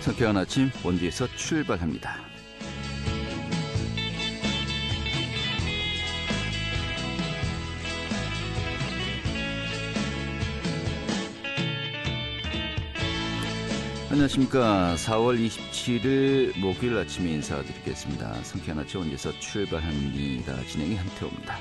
상쾌한 아침 원주에서 출발합니다. 안녕하십니까. 4월 27일 목요일 아침에 인사드리겠습니다. 상쾌한 아침 원주에서 출발합니다. 진행이 한태호입니다.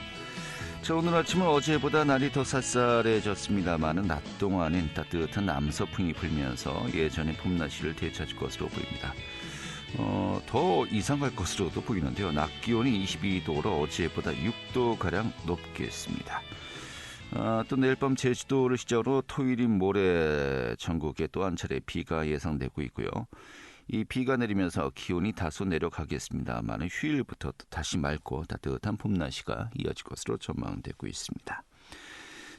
자, 오늘 아침은 어제보다 날이 더 쌀쌀해졌습니다만 낮 동안엔 따뜻한 남서풍이 불면서 예전의 봄날씨를 되찾을 것으로 보입니다. 더 이상할 것으로도 보이는데요. 낮 기온이 22도로 어제보다 6도가량 높겠습니다. 또 내일 밤 제주도를 시작으로 토요일인 모레 전국에 또 한 차례 비가 예상되고 있고요. 이 비가 내리면서 기온이 다소 내려가겠습니다만 휴일부터 또 다시 맑고 따뜻한 봄 날씨가 이어질 것으로 전망되고 있습니다.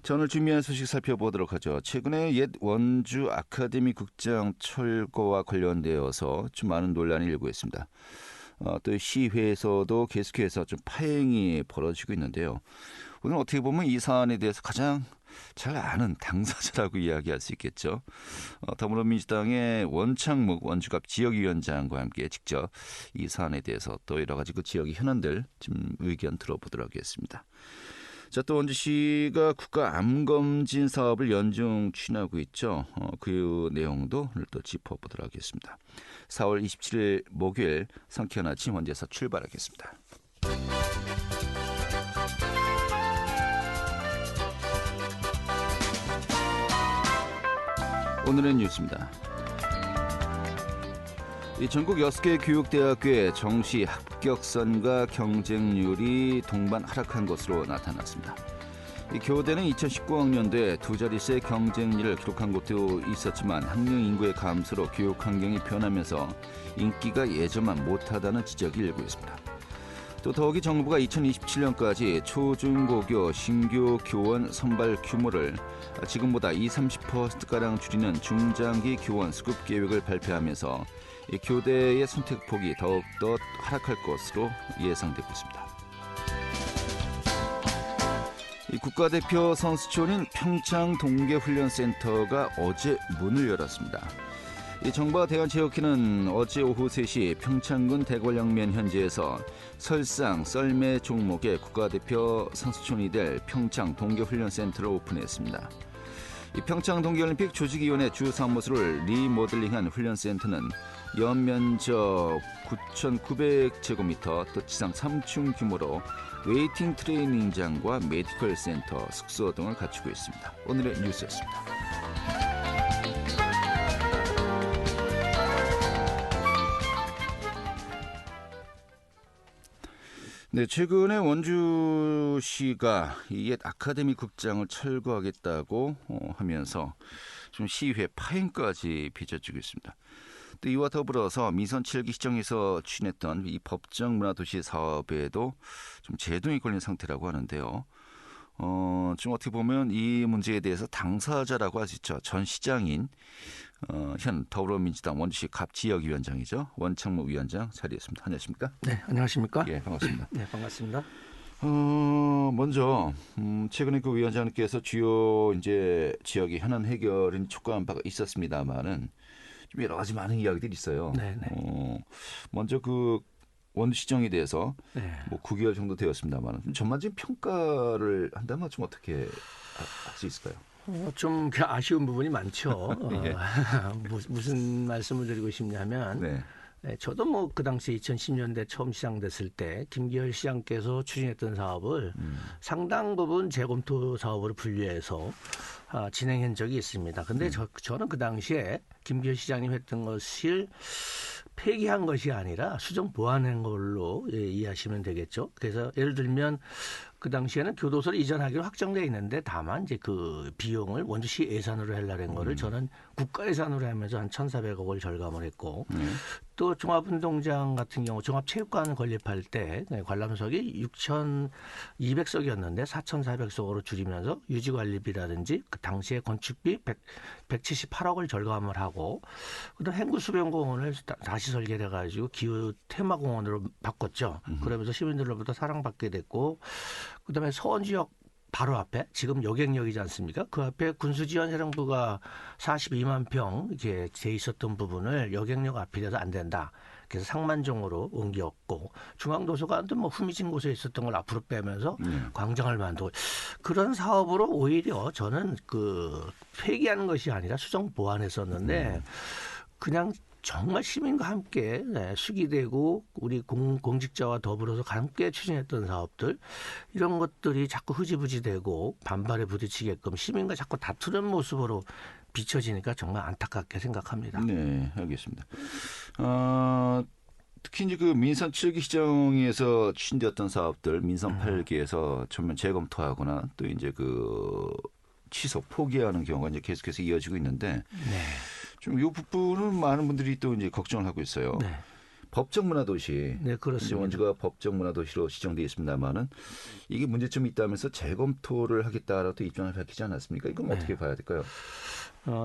자, 오늘 준비한 소식 살펴보도록 하죠. 최근에 옛 원주 아카데미 극장 철거와 관련되어서 좀 많은 논란이 일고 있습니다. 또 시회에서도 계속해서 좀 파행이 벌어지고 있는데요. 오늘 어떻게 보면 이 사안에 대해서 가장 잘 아는 당사자라고 이야기할 수 있겠죠. 더불어민주당의 원창묵 원주갑 지역위원장과 함께 직접 이 사안에 대해서 또 여러 가지 그 지역의 현안들 좀 의견 들어보도록 하겠습니다. 자, 또 원주시가 국가암검진 사업을 연중 추진하고 있죠. 그 내용도 오늘 또 짚어보도록 하겠습니다. 4월 27일 목요일 상쾌한 아침 원주에서 출발하겠습니다. 오늘의 뉴스입니다. 전국 6개 교육대학교의 정시 합격선과 경쟁률이 동반 하락한 것으로 나타났습니다. 교대는 2019학년도에 두 자릿수의 경쟁률을 기록한 곳도 있었지만 학령 인구의 감소로 교육 환경이 변하면서 인기가 예전만 못하다는 지적이 일고 있습니다. 또 더욱이 정부가 2027년까지 초중고교 신규 교원 선발 규모를 지금보다 30%가량 줄이는 중장기 교원 수급 계획을 발표하면서 교대의 선택폭이 더욱더 하락할 것으로 예상되고 있습니다. 국가대표 선수촌인 평창 동계훈련센터가 어제 문을 열었습니다. 정부와 대한체육회는 어제 오후 3시 평창군 대관령면 현지에서 설상 썰매 종목의 국가대표 선수촌이 될 평창 동계훈련센터를 오픈했습니다. 평창 동계올림픽 조직위원회 주 사무소를 리모델링한 훈련센터는 연면적 9,900제곱미터, 또 지상 3층 규모로 웨이팅 트레이닝장과 메디컬 센터, 숙소 등을 갖추고 있습니다. 오늘의 뉴스였습니다. 네, 최근에 원주시가 옛 아카데미 극장을 철거하겠다고 하면서 좀 시회 파행까지 빚어지고 있습니다. 또 이와 더불어서 미선 7기 시정에서 추진했던 이 법정 문화도시 사업에도 좀 제동이 걸린 상태라고 하는데요. 좀 어떻게 보면 이 문제에 대해서 당사자라고 할 수 있죠. 전 시장인 현 더불어민주당 원주시 갑 지역위원장이죠. 원창묵 위원장 자리했습니다. 안녕하십니까? 네, 안녕하십니까? 예, 반갑습니다. 네, 반갑습니다. 먼저 최근에 그 위원장님께서 주요 이제 지역의 현안 해결을 촉구한 바가 있었습니다만은 좀 여러 가지 많은 이야기들이 있어요. 네, 네. 먼저 그 원주시정에 대해서 네. 뭐 9개월 정도 되었습니다만 전반적인 평가를 한다면 좀 어떻게 할 수 있을까요? 좀 아쉬운 부분이 많죠. 예. 무슨 말씀을 드리고 싶냐면 네. 네, 저도 뭐 그 당시 2010년대 처음 시작됐을 때 김기열 시장께서 추진했던 사업을 상당 부분 재검토 사업으로 분류해서 진행한 적이 있습니다. 근데 저는 그 당시에 김기열 시장님 했던 것을 폐기한 것이 아니라 수정 보완한 걸로 이해하시면 되겠죠. 그래서 예를 들면 그 당시에는 교도소를 이전하기로 확정돼 있는데 다만 이제 그 비용을 원주시 예산으로 하려는 거를 저는 국가 예산으로 하면서 한 1,400억을 절감을 했고 또 종합운동장 같은 경우 종합체육관 건립할 때 관람석이 6,200석이었는데 4,400석으로 줄이면서 유지관리비라든지 그 당시에 건축비 178억을 절감을 하고 그다음 행구수변공원을 다시 설계해 가지고 기후 테마공원으로 바꿨죠. 그러면서 시민들로부터 사랑받게 됐고 그다음에 서원 지역 바로 앞에 지금 여객역이지 않습니까? 그 앞에 군수지원사령부가 42만 평 이렇게 돼 있었던 부분을 여객역 앞이라서 안 된다. 그래서 상만종으로 옮겼고 중앙도서관도 뭐 후미진 곳에 있었던 걸 앞으로 빼면서 광장을 만들고 그런 사업으로 오히려 저는 그 폐기하는 것이 아니라 수정 보완했었는데 그냥 정말 시민과 함께 수기되고 우리 공직자와 더불어서 함께 추진했던 사업들 이런 것들이 자꾸 흐지부지 되고 반발에 부딪히게끔 시민과 자꾸 다투는 모습으로 비춰지니까 정말 안타깝게 생각합니다. 네, 알겠습니다. 특히 이제 그 민선 7기 시정에서 추진되었던 사업들 민선 8기에서 전면 재검토하거나 또 이제 그 취소 포기하는 경우가 이제 계속해서 이어지고 있는데 네. 좀 이 부분은 많은 분들이 또 이제 걱정을 하고 있어요. 네. 법정 문화도시, 네, 그렇습니다. 원주가 법정 문화도시로 지정되어 있습니다만은 이게 문제점이 있다면서 재검토를 하겠다라고 또 입장을 밝히지 않았습니까? 이건 어떻게 봐야 될까요?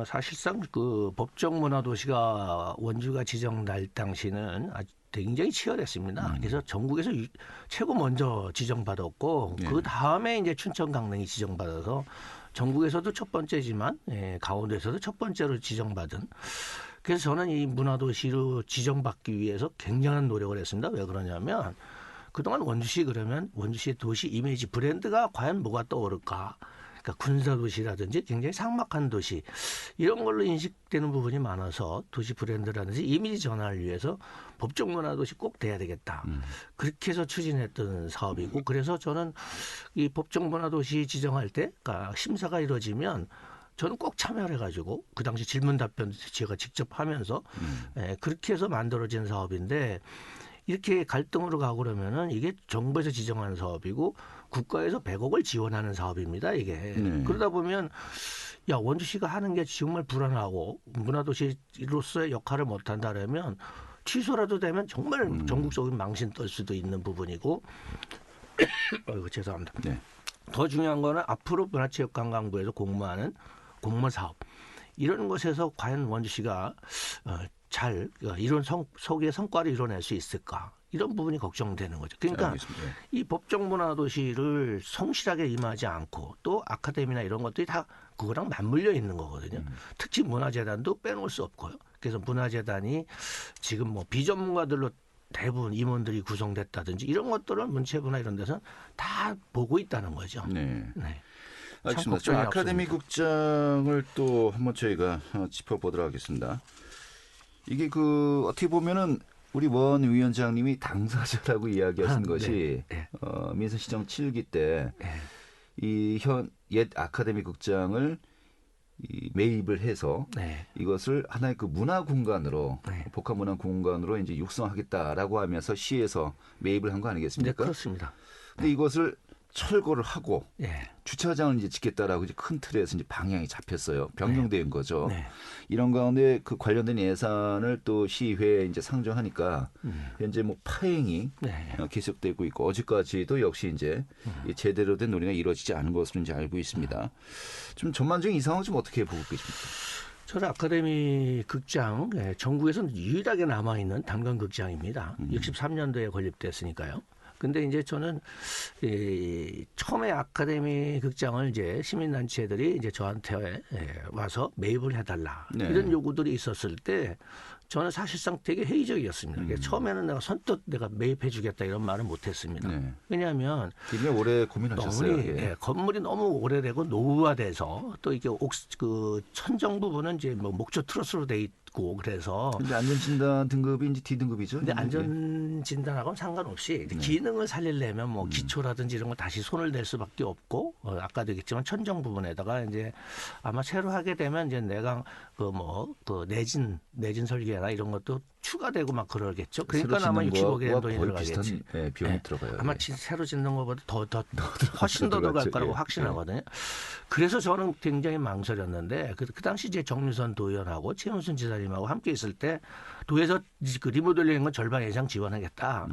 사실상 그 법정 문화도시가 원주가 지정될 당시는 아주 굉장히 치열했습니다. 그래서 전국에서 최고 먼저 지정받았고 그 다음에 이제 춘천 강릉이 지정받아서 전국에서도 첫 번째지만 강원도에서도 첫 번째로 지정받은. 그래서 저는 이 문화도시로 지정받기 위해서 굉장한 노력을 했습니다. 왜 그러냐면 그동안 원주시 그러면 원주시의 도시 이미지 브랜드가 과연 뭐가 떠오를까? 그러니까 군사도시라든지 굉장히 삭막한 도시 이런 걸로 인식되는 부분이 많아서 도시 브랜드라든지 이미지 전환을 위해서 법정 문화도시 꼭 돼야 되겠다. 그렇게 해서 추진했던 사업이고 그래서 저는 이 법정 문화도시 지정할 때 그러니까 심사가 이루어지면 저는 꼭 참여를 해가지고 그 당시 질문 답변 제가 직접 하면서 그렇게 해서 만들어진 사업인데 이렇게 갈등으로 가고 그러면은 이게 정부에서 지정한 사업이고 국가에서 100억을 지원하는 사업입니다. 이게 그러다 보면 야 원주시가 하는 게 정말 불안하고 문화도시로서의 역할을 못한다라면 취소라도 되면 정말 전국적인 망신 떨 수도 있는 부분이고 어이구 죄송합니다. 네. 더 중요한 거는 앞으로 문화체육관광부에서 공모하는 공모 사업 이런 것에서 과연 원주시가 잘 이런 소기의 성과를 이뤄낼 수 있을까 이런 부분이 걱정되는 거죠. 그러니까 이 법정 문화도시를 성실하게 임하지 않고 또 아카데미나 이런 것들이 다 그거랑 맞물려 있는 거거든요. 특히 문화재단도 빼놓을 수 없고요. 그래서 문화재단이 지금 뭐 비전문가들로 대부분 임원들이 구성됐다든지 이런 것들을 문체부나 이런 데서 다 보고 있다는 거죠. 네. 네. 알겠습니다. 좀 아카데미 국장을 또 한번 저희가 짚어보도록 하겠습니다. 이게 그 어떻게 보면은 우리 원 위원장님이 당사자라고 이야기하신 것이 민선 시정 7기 때 이 옛 아카데미 국장을 매입을 해서 이것을 하나의 그 문화 공간으로 복합 문화 공간으로 이제 육성하겠다라고 하면서 시에서 매입을 한 거 아니겠습니까? 네, 그렇습니다. 근데 이것을 철거를 하고 주차장을 이제 짓겠다라고 이제 큰 틀에서 이제 방향이 잡혔어요. 변경된 거죠. 이런 가운데 그 관련된 예산을 또 시의회에 이제 상정하니까 현재 뭐 파행이 계속되고 있고 어제까지도 역시 이제 제대로 된 논의가 이루어지지 않은 것으로 이제 알고 있습니다. 좀 전반적인 이 상황 좀 어떻게 보고 계십니까? 저는 아카데미 극장 전국에서는 유일하게 남아있는 단관극장입니다. 63년도에 건립됐으니까요. 근데 이제 저는 처음에 아카데미 극장을 이제 시민단체들이 이제 저한테 와서 매입을 해달라 이런 요구들이 있었을 때 저는 사실상 되게 회의적이었습니다. 처음에는 내가 선뜻 내가 매입해주겠다 이런 말은 못했습니다. 왜냐하면 굉장히 오래 고민하셨어요. 건물이 너무 오래되고 노후화돼서 또 이게 그 천정 부분은 이제 뭐 목조 트러스로 돼 있고 그래서. 근데 안전진단 등급이 이제 D등급이죠. 근데 안전진단하고는 상관없이 기능을 살리려면 뭐 기초라든지 이런 거 다시 손을 댈 수밖에 없고 아까도 얘기했지만 천정 부분에다가 이제 아마 새로 하게 되면 이제 내가 그 내진 설계나 이런 것도 추가되고 막 그러겠죠. 그러니까 아마 60억에 대한 돈이 들어가겠지. 비용이 들어가요. 아마 새로 짓는 것보다 더 훨씬 더 들어갈 거라고 확신하거든요. 그래서 저는 굉장히 망설였는데 그 당시 이제 정유선 도의원하고 최은순 지사님하고 함께 있을 때 도에서 그 리모델링 건 절반 예상 지원하겠다.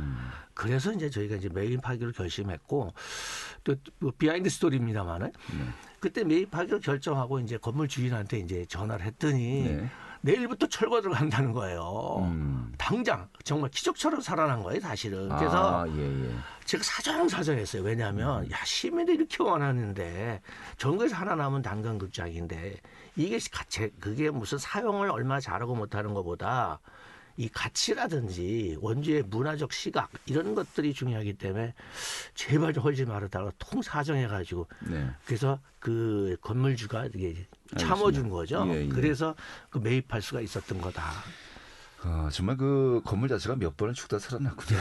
그래서 이제 저희가 이제 매입하기로 결심했고 또 비하인드 스토리입니다만은 그때 매입하기로 결정하고 이제 건물 주인한테 이제 전화를 했더니 내일부터 철거 들어간다는 거예요. 당장 정말 기적처럼 살아난 거예요, 사실은. 그래서 제가 사정사정했어요. 왜냐하면 야 시민들이 이렇게 원하는데 전국에서 하나 남은 단관극장인데 이게 그게 무슨 사용을 얼마나 잘하고 못하는 것보다 이 가치라든지 원주의 문화적 시각 이런 것들이 중요하기 때문에 제발 좀 헐지 말아달라고 통사정해가지고 그래서 그 건물주가 이게 참아준 거죠. 그래서 그 매입할 수가 있었던 거다. 정말 그 건물 자체가 몇 번을 죽다 살아났군요.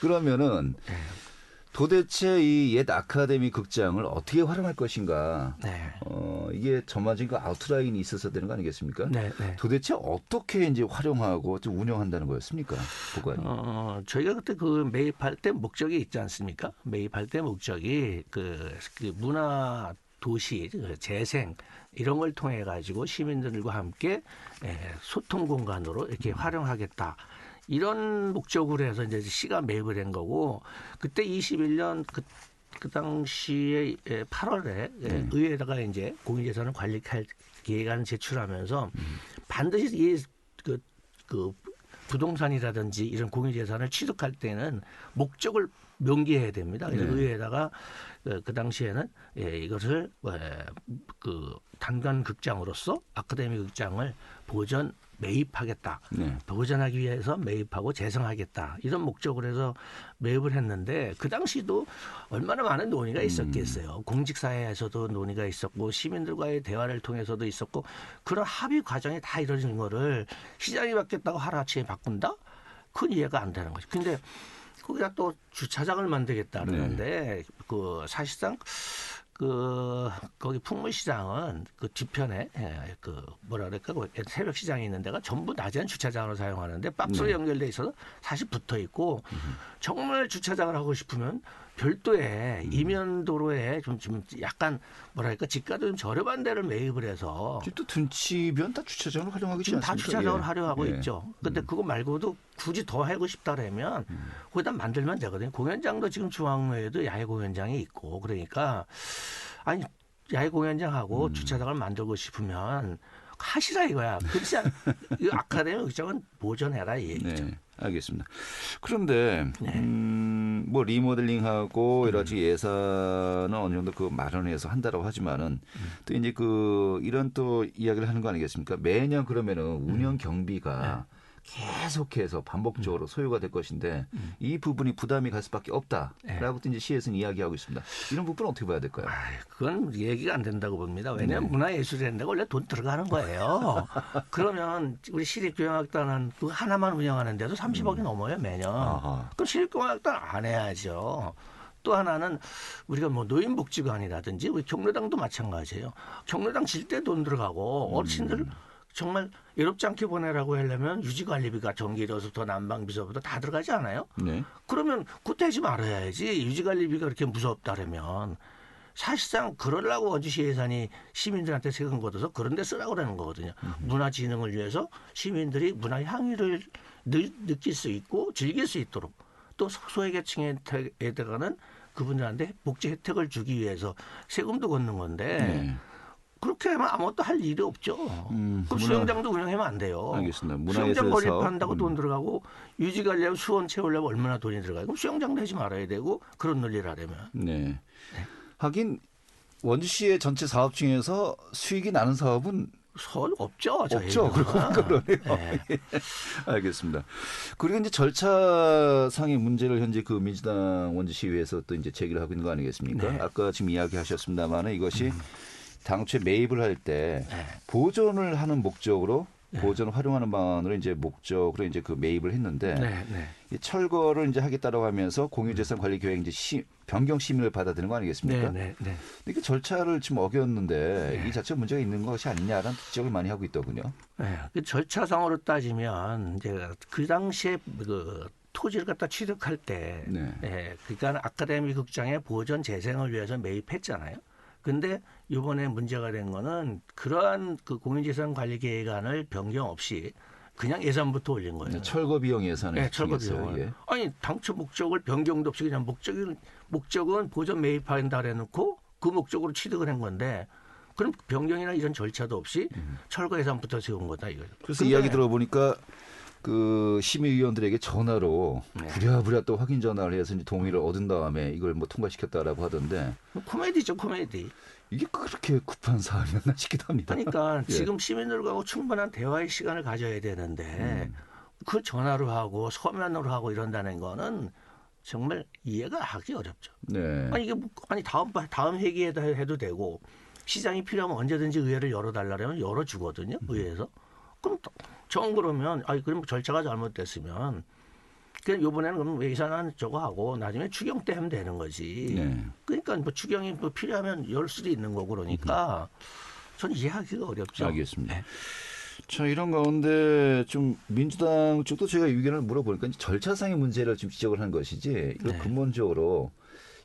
그러면은 도대체 이 옛 아카데미 극장을 어떻게 활용할 것인가? 이게 전반적인 그 아웃라인이 있어서 되는 거 아니겠습니까? 도대체 어떻게 이제 활용하고 좀 운영한다는 거였습니까? 보관이. 저희가 그때 그 매입할 때 목적이 있지 않습니까? 매입할 때 목적이 그 문화 도시 재생 이런 걸 통해 가지고 시민들과 함께 소통 공간으로 이렇게 활용하겠다. 이런 목적으로 해서 이제 시가 매입을 한 거고 그때 21년 그 당시에 8월에 의회에다가 이제 공유재산을 관리할 계획안을 제출하면서 반드시 그 부동산이라든지 이런 공유재산을 취득할 때는 목적을 명기해야 됩니다. 그래서 의회에다가 그 당시에는 이것을 그 단관 극장으로서 아카데미 극장을 매입하겠다. 보존하기 위해서 매입하고 재생하겠다. 이런 목적으로 해서 매입을 했는데 그 당시도 얼마나 많은 논의가 있었겠어요. 공직사회에서도 논의가 있었고 시민들과의 대화를 통해서도 있었고 그런 합의 과정이 다 이루어진 거를 시장이 바뀌었다고 하루아침에 바꾼다? 그건 이해가 안 되는 거죠. 근데 거기다 또 주차장을 만들겠다 그러는데 그 사실상 거기 풍물시장은 그 뒤편에 그 뭐라 그럴까 새벽 시장이 있는 데가 전부 낮에는 주차장으로 사용하는데 박스로 연결돼 있어서 사실 붙어 있고 정말 주차장을 하고 싶으면 별도의 이면 도로에 좀 약간 뭐랄까 집가도 좀 저렴한 데를 매입을 해서 또 둔치면 다 주차장으로 활용하고 있지 지금 다 않습니까? 주차장으로 활용하고 있죠. 근데 그거 말고도 굳이 더 하고 싶다라면 거기다 만들면 되거든요. 공연장도 지금 중앙로에도 야외 공연장이 있고 그러니까 아니 야외 공연장하고 주차장을 만들고 싶으면 하시라 이거야. 그렇지 않? 이 아카데미 극장은 보존해라 이 얘기죠. 알겠습니다. 그런데 뭐 리모델링하고 여러 가지 예산은 어느 정도 그 마련해서 한다라고 하지만은 또 이제 그 이런 또 이야기를 하는 거 아니겠습니까? 매년 그러면은 운영 경비가 계속해서 반복적으로 소요가 될 것인데 이 부분이 부담이 갈 수밖에 없다라고 또 이제 시에서는 이야기하고 있습니다. 이런 부분은 어떻게 봐야 될까요? 그건 얘기가 안 된다고 봅니다. 왜냐하면 문화예술이라는 데가 원래 돈 들어가는 거예요. 그러면 우리 시립교향악단은 그 하나만 운영하는데도 30억이 넘어요 매년. 그럼 시립교향악단 안 해야죠. 또 하나는 우리가 뭐 노인복지관이라든지 우리 경로당도 마찬가지예요. 경로당 질 때 돈 들어가고 어르신들 정말 외롭지 않게 보내라고 하려면 유지관리비가 전기료부터 난방비서부터 다 들어가지 않아요? 그러면 그거 떼지 말아야지. 유지관리비가 그렇게 무섭다면 사실상 그러려고 원주시 예산이 시민들한테 세금 걷어서 그런 데 쓰라고 그러는 거거든요. 문화진흥을 위해서 시민들이 문화 향유를 느낄 수 있고 즐길 수 있도록 또 소외계층에다가는 그분들한테 복지 혜택을 주기 위해서 세금도 걷는 건데 그렇게 하면 아무것도 할 일이 없죠. 그럼 수영장도 운영하면 안 돼요. 알겠습니다. 수영장 건립한다고 돈 들어가고 유지관리하고 수원 채우려면 얼마나 돈이 들어가요. 그럼 수영장도 하지 말아야 되고 그런 논리를 하려면. 하긴 원주시의 전체 사업 중에서 수익이 나는 사업은 없죠. 없죠. 그러네요. 알겠습니다. 그리고 이제 절차상의 문제를 현재 그 민주당 원주시의회에서 또 이제 제기를 하고 있는 거 아니겠습니까? 아까 지금 이야기하셨습니다만은 이것이 당초에 매입을 할 때 보존을 하는 목적으로 보존을 활용하는 방안으로 이제 목적으로 이제 그 매입을 했는데 이 철거를 이제 하겠다라고 하면서 공유재산 관리 계획 이제 변경 심의를 받아야 되는 거 아니겠습니까? 이게 절차를 지금 어겼는데 이 자체 문제가 있는 것이 아니냐라는 지적을 많이 하고 있더군요. 그 절차상으로 따지면 이제 그 당시에 그 토지를 갖다 취득할 때, 그러니까 아카데미 극장의 보존 재생을 위해서 매입했잖아요. 근데 이번에 문제가 된 거는 그러한 그 공유재산 관리 계획안을 변경 없이 그냥 예산부터 올린 거예요. 철거 비용 예산에. 철거 비용. 아니 당초 목적을 변경도 없이 그냥 목적은 보존 매입한다 해놓고 그 목적으로 취득을 한 건데 그럼 변경이나 이런 절차도 없이 철거 예산부터 세운 거다 이거죠. 그래서 이야기 들어보니까 그 심의위원들에게 전화로 부랴부랴 또 확인 전화를 해서 이제 동의를 얻은 다음에 이걸 뭐 통과시켰다라고 하던데 코미디죠, 코미디. 이게 그렇게 급한 사안이었나 싶기도 합니다. 그러니까 예. 지금 시민들하고 충분한 대화의 시간을 가져야 되는데 그 전화로 하고 서면으로 하고 이런다는 거는 정말 이해가 하기 어렵죠. 네. 아니 이게 아니 다음 회기에다 해도 되고 시장이 필요하면 언제든지 의회를 열어달라면 열어주거든요. 의회에서. 그럼 정 그러면 그럼 절차가 잘못됐으면 그냥 이번에는 그럼 예산안 저거 하고 나중에 추경 때 하면 되는 거지. 네. 그러니까 뭐 추경이 뭐 필요하면 열 수도 있는 거고 그러니까 저는 이해하기가 어렵죠. 알겠습니다. 네. 자, 이런 가운데 좀 민주당 쪽도 제가 의견을 물어보니까 이제 절차상의 문제를 지금 지적을 한 것이지 이걸 네. 근본적으로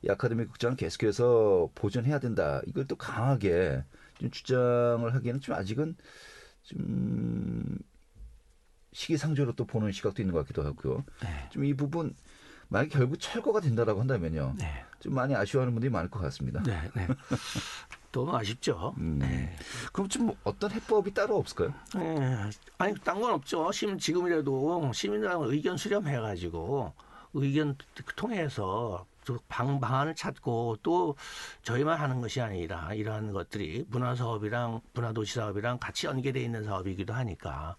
이 아카데미 국장은 계속해서 보존해야 된다. 이걸 또 강하게 좀 주장을 하기에는 좀 아직은 좀 시기상조로 또 보는 시각도 있는 것 같기도 하고요. 네. 좀 이 부분 만약 결국 철거가 된다라고 한다면요. 네. 좀 많이 아쉬워하는 분들이 많을 것 같습니다. 네. 네. 너무 아쉽죠. 네. 그럼 좀 어떤 해법이 따로 없을까요? 네. 아니 딴 건 없죠. 지금이라도 시민들하고 의견 수렴해가지고 의견 통해서 방안을 찾고 또 저희만 하는 것이 아니라 이러한 것들이 문화사업이랑 문화도시사업이랑 같이 연계되어 있는 사업이기도 하니까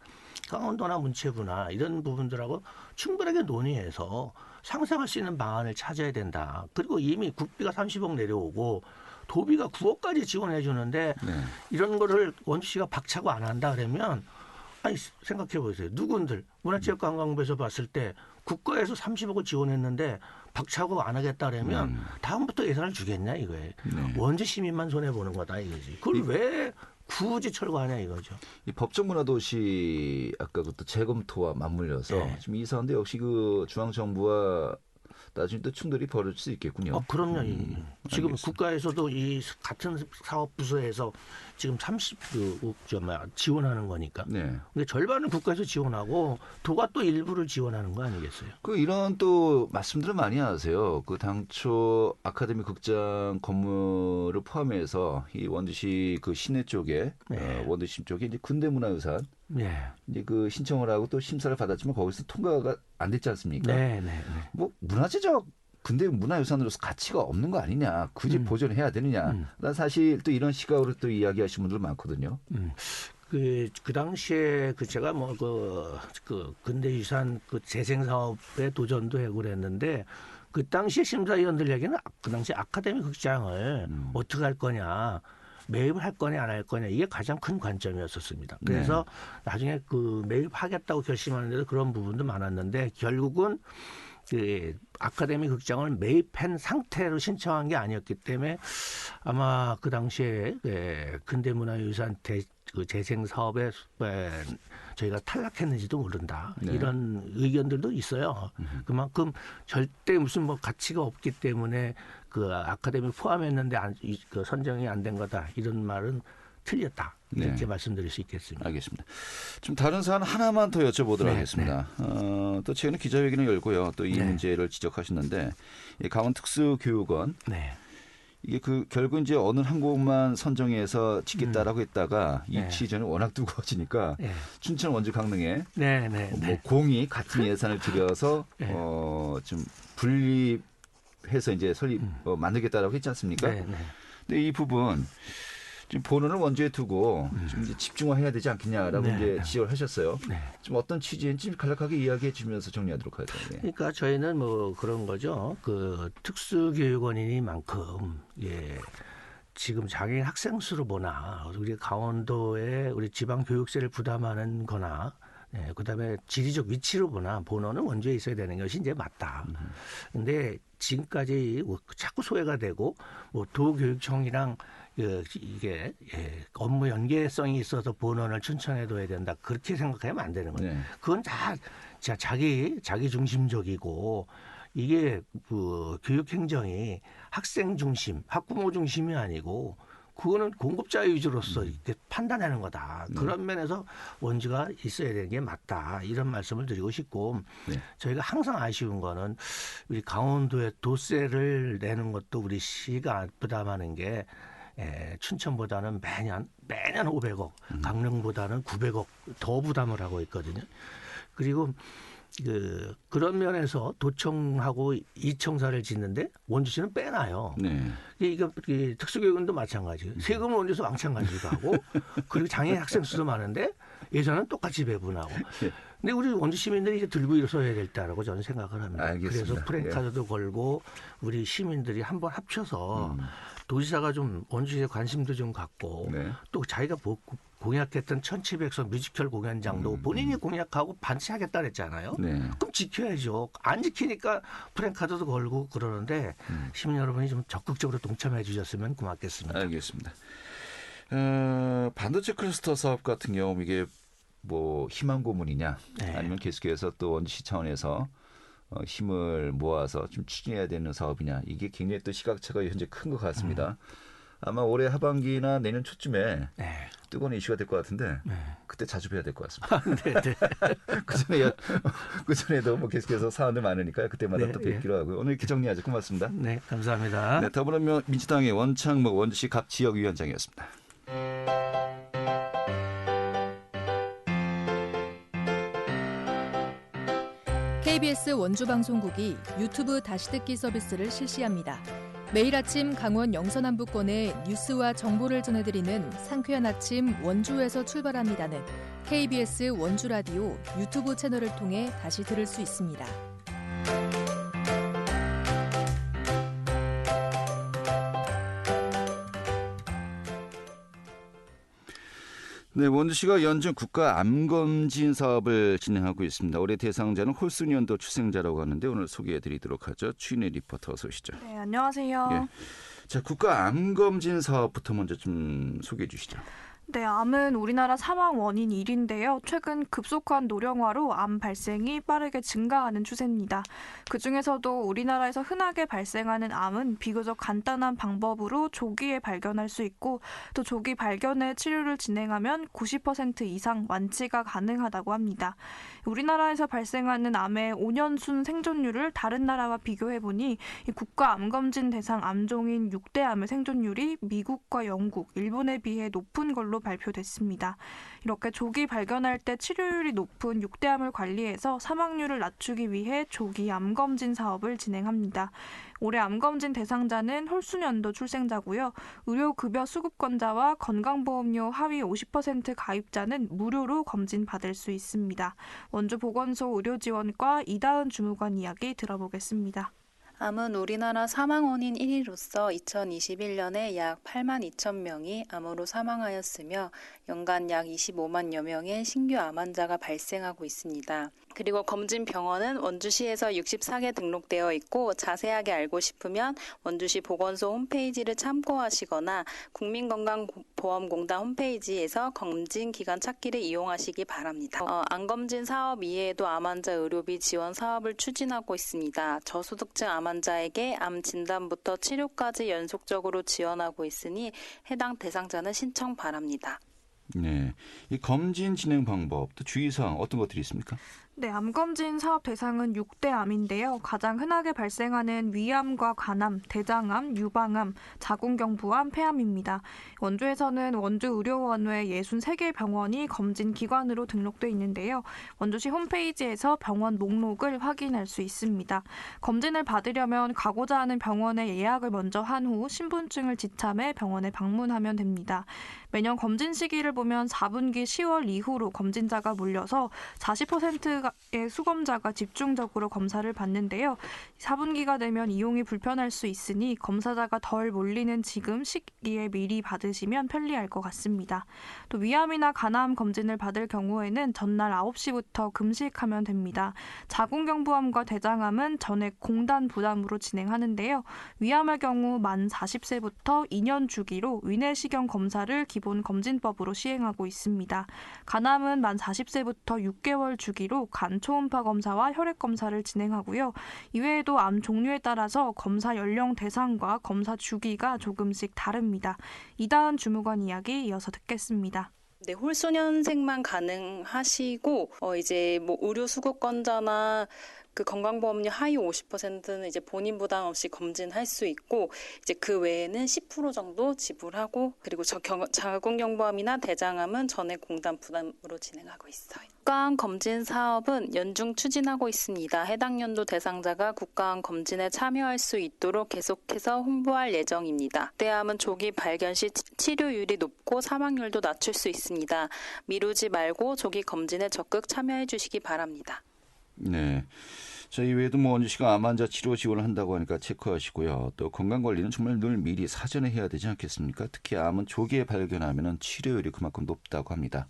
강원도나 문체부나 이런 부분들하고 충분하게 논의해서 상생할 수 있는 방안을 찾아야 된다. 그리고 이미 국비가 30억 내려오고 도비가 9억까지 지원해 주는데 네. 이런 거를 원주시가 박차고 안 한다 그러면 아니 생각해 보세요. 누군들 문화체육관광부에서 봤을 때 국가에서 30억을 지원했는데 박차고 안 하겠다 그러면 다음부터 예산을 주겠냐 이거예요. 네. 원주 시민만 손해 보는 거다 이거지. 그걸 왜 굳이 철거하냐 이거죠. 이 법정문화도시 아까 그것도 재검토와 맞물려서 네. 지금 이 사안도 역시 그 중앙정부와 나중에 또 충돌이 벌어질 수 있겠군요. 그럼요. 지금 알겠습니다. 국가에서도 이 같은 사업 부서에서 지금 30지원하는 거니까. 네. 근데 절반은 국가에서 지원하고 도가 또 일부를 지원하는 거 아니겠어요? 그 이런 또 말씀들을 많이 하세요. 그 당초 아카데미 극장 건물을 포함해서 이 원주시 그 시내 쪽에 네. 원주시 쪽에 이제 근대문화유산 네. 이제 그 신청을 하고 또 심사를 받았지만 거기서 통과가 안 됐지 않습니까? 네, 네, 네. 뭐 문화재적 근대 문화유산으로서 가치가 없는 거 아니냐, 굳이 보존해야 되느냐. 난 사실 또 이런 시각으로 또 이야기하시는 분들 많거든요. 그 당시에 제가 그 근대유산 그 재생 사업에 도전도 하고 그랬는데 그 당시에 심사위원들 얘기는 그 당시 아카데미 극장을 어떻게 할 거냐. 매입을 할 거냐 안 할 거냐 이게 가장 큰 관점이었었습니다. 그래서 나중에 그 매입하겠다고 결심하는데도 그런 부분도 많았는데 결국은 그 아카데미 극장을 매입한 상태로 신청한 게 아니었기 때문에 아마 그 당시에 근대문화유산 그 재생 사업에 저희가 탈락했는지도 모른다. 네. 이런 의견들도 있어요. 그만큼 절대 무슨 뭐 가치가 없기 때문에 그 아카데미 포함했는데 그 선정이 안 된 거다. 이런 말은 틀렸다. 이렇게 네. 말씀드릴 수 있겠습니다. 알겠습니다. 좀 다른 사안 하나만 더 여쭤보도록 네, 하겠습니다. 또 최근에 기자회견을 열고요. 또 이 네. 문제를 지적하셨는데 이 강원특수교육원 네. 이게 그 결국 이제 어느 한 곳만 선정해서 짓겠다라고 했다가 입지 전에 워낙 뜨거워지니까 네. 춘천 원주 강릉에 네, 네, 뭐 네. 공이 같은 예산을 들여서 네. 좀 분립해서 이제 설립 만들겠다라고 했지 않습니까? 네, 네. 근데 이 부분 지금 본원을 원주에 두고 좀 이제 집중화해야 되지 않겠냐라고 네. 이제 지적을 하셨어요. 네. 좀 어떤 취지인지 간략하게 이야기해 주면서 정리하도록 하겠습니다. 네. 그러니까 저희는 뭐 그런 거죠. 그 특수교육원이니만큼 지금 장애인 학생 수로 보나 우리 강원도에 우리 지방 교육세를 부담하는 거나 그다음에 지리적 위치로 보나 본원은 원주에 있어야 되는 것이 이제 맞다. 근데 지금까지 자꾸 소외가 되고 뭐 도교육청이랑 이게 업무 연계성이 있어서 본원을 춘천에 둬야 된다. 그렇게 생각하면 안 되는 거예요. 네. 그건 다 자기 중심적이고 이게 그 교육 행정이 학생 중심, 학부모 중심이 아니고 그거는 공급자 위주로서 이렇게 판단하는 거다. 그런 면에서 원주가 있어야 되는 게 맞다. 이런 말씀을 드리고 싶고 네. 저희가 항상 아쉬운 거는 우리 강원도에 도세를 내는 것도 우리 시가 부담하는 게 춘천보다는 매년 500억, 강릉보다는 900억 더 부담을 하고 있거든요. 그리고 그런 면에서 도청하고 이청사를 짓는데 원주시는 빼놔요. 네. 이거 특수교육원도 마찬가지예요. 세금은 원주에서 왕창 가지고 가고 그리고 장애인 학생 수도 많은데 예산은 똑같이 배분하고. 근데 우리 원주 시민들이 이제 들고 일어서야 될 때라고 저는 생각을 합니다. 알겠습니다. 그래서 프랜카드도 걸고 우리 시민들이 한번 합쳐서 도지사가 좀 원주시에 관심도 좀 갖고 네. 또 자기가 공약했던 1700석 뮤지컬 공연장도 본인이 공약하고 반치하겠다 그랬잖아요. 네. 그럼 지켜야죠. 안 지키니까 프랜카드도 걸고 그러는데 시민 여러분이 좀 적극적으로 동참해 주셨으면 고맙겠습니다. 알겠습니다. 반도체 클러스터 사업 같은 경우 이게 뭐 희망 고문이냐 네. 아니면 계속해서 또 원주시 차원에서 힘을 모아서 좀 추진해야 되는 사업이냐 이게 굉장히 또 시각차가 현재 큰 것 같습니다. 아마 올해 하반기나 내년 초쯤에 네. 뜨거운 이슈가 될 것 같은데 네. 그때 자주 뵈야 될 것 같습니다. 네, 네. 그전에도 뭐 계속해서 사안들 많으니까요. 그때마다 네, 또 뵙기로 하고요. 오늘 이렇게 정리하죠. 고맙습니다. 네, 감사합니다. 네, 더불어민주당의 원창목 원주시 각 지역위원장이었습니다. KBS 원주방송국이 유튜브 다시 듣기 서비스를 실시합니다. 매일 아침 강원 영서남부권의 뉴스와 정보를 전해드리는 상쾌한 아침 원주에서 출발합니다는 KBS 원주라디오 유튜브 채널을 통해 다시 들을 수 있습니다. 네, 원주시가 연중 국가 암검진 사업을 진행하고 있습니다. 올해 대상자는 홀순연도 출생자라고 하는데 오늘 소개해드리도록 하죠. 추인혜 리포터 어서 오시죠. 네, 안녕하세요. 예. 자, 국가 암검진 사업부터 먼저 좀 소개해 주시죠. 네, 암은 우리나라 사망 원인 1위인데요. 최근 급속한 노령화로 암 발생이 빠르게 증가하는 추세입니다. 그중에서도 우리나라에서 흔하게 발생하는 암은 비교적 간단한 방법으로 조기에 발견할 수 있고 또 조기 발견에 치료를 진행하면 90% 이상 완치가 가능하다고 합니다. 우리나라에서 발생하는 암의 5년순 생존율을 다른 나라와 비교해보니 이 국가 암검진 대상 암종인 6대 암의 생존율이 미국과 영국, 일본에 비해 높은 걸로 발표됐습니다. 이렇게 조기 발견할 때 치료율이 높은 6대암을 관리해서 사망률을 낮추기 위해 조기 암검진 사업을 진행합니다. 올해 암검진 대상자는 홀수년도 출생자고요. 의료급여 수급권자와 건강보험료 하위 50% 가입자는 무료로 검진 받을 수 있습니다. 원주보건소 의료지원과 이다은 주무관 이야기 들어보겠습니다. 암은 우리나라 사망 원인 1위로서 2021년에 약 8만 2천 명이 암으로 사망하였으며 연간 약 25만여 명의 신규 암 환자가 발생하고 있습니다. 그리고 검진 병원은 원주시에서 64개 등록되어 있고 자세하게 알고 싶으면 원주시 보건소 홈페이지를 참고하시거나 국민건강보험공단 홈페이지에서 검진 기간 찾기를 이용하시기 바랍니다. 암검진 사업 이외에도 암 환자 의료비 지원 사업을 추진하고 있습니다. 저소득층 암 환자에게 암 진단부터 치료까지 연속적으로 지원하고 있으니 해당 대상자는 신청 바랍니다. 네, 이 검진 진행 방법 또 주의사항 어떤 것들이 있습니까? 네, 암검진 사업 대상은 6대 암인데요. 가장 흔하게 발생하는 위암과 간암, 대장암, 유방암, 자궁경부암, 폐암입니다. 원주에서는 원주의료원 외 63개 병원이 검진 기관으로 등록돼 있는데요. 원주시 홈페이지에서 병원 목록을 확인할 수 있습니다. 검진을 받으려면 가고자 하는 병원에 예약을 먼저 한 후 신분증을 지참해 병원에 방문하면 됩니다. 매년 검진 시기를 보면 4분기 10월 이후로 검진자가 몰려서 40%의 수검자가 집중적으로 검사를 받는데요. 4분기가 되면 이용이 불편할 수 있으니 검사자가 덜 몰리는 지금 시기에 미리 받으시면 편리할 것 같습니다. 또 위암이나 간암 검진을 받을 경우에는 전날 9시부터 금식하면 됩니다. 자궁경부암과 대장암은 전액 공단 부담으로 진행하는데요. 위암의 경우 만 40세부터 2년 주기로 위내시경 검사를 기본 검진법으로 시행하고 있습니다. 간암은 만 40세부터 6개월 주기로 간 초음파 검사와 혈액 검사를 진행하고요. 이외에도 암 종류에 따라서 검사 연령 대상과 검사 주기가 조금씩 다릅니다. 이다은 주무관 이야기 이어서 듣겠습니다. 네, 홀수년생만 가능하시고 이제 뭐 의료 수급권자나 그 건강보험료 하위 50%는 이제 본인 부담 없이 검진할 수 있고 이제 그 외에는 10% 정도 지불하고 그리고 자궁경부암이나 대장암은 전액 공단 부담으로 진행하고 있어요. 국가암 검진 사업은 연중 추진하고 있습니다. 해당 연도 대상자가 국가암 검진에 참여할 수 있도록 계속해서 홍보할 예정입니다. 국대암은 조기 발견 시 치료율이 높고 사망률도 낮출 수 있습니다. 미루지 말고 조기 검진에 적극 참여해 주시기 바랍니다. 네. 자, 이외에도 원주 씨가 암 환자 치료 지원을 한다고 하니까 체크하시고요. 또 건강관리는 정말 늘 미리 사전에 해야 되지 않겠습니까? 특히 암은 조기에 발견하면 치료율이 그만큼 높다고 합니다.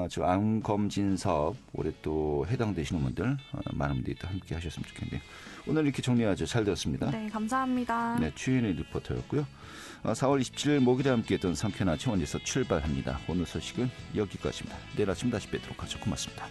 저 암 검진 사업 올해 또 해당되시는 분들 많은 분들이 또 함께 하셨으면 좋겠네요. 오늘 이렇게 정리하죠. 잘 들었습니다. 네, 감사합니다. 네, 최윤희 리포터였고요. 4월 27일 목요일에 함께했던 상쾌한 아침 원에서 출발합니다. 오늘 소식은 여기까지입니다. 내일 아침 다시 뵙도록 하죠. 고맙습니다.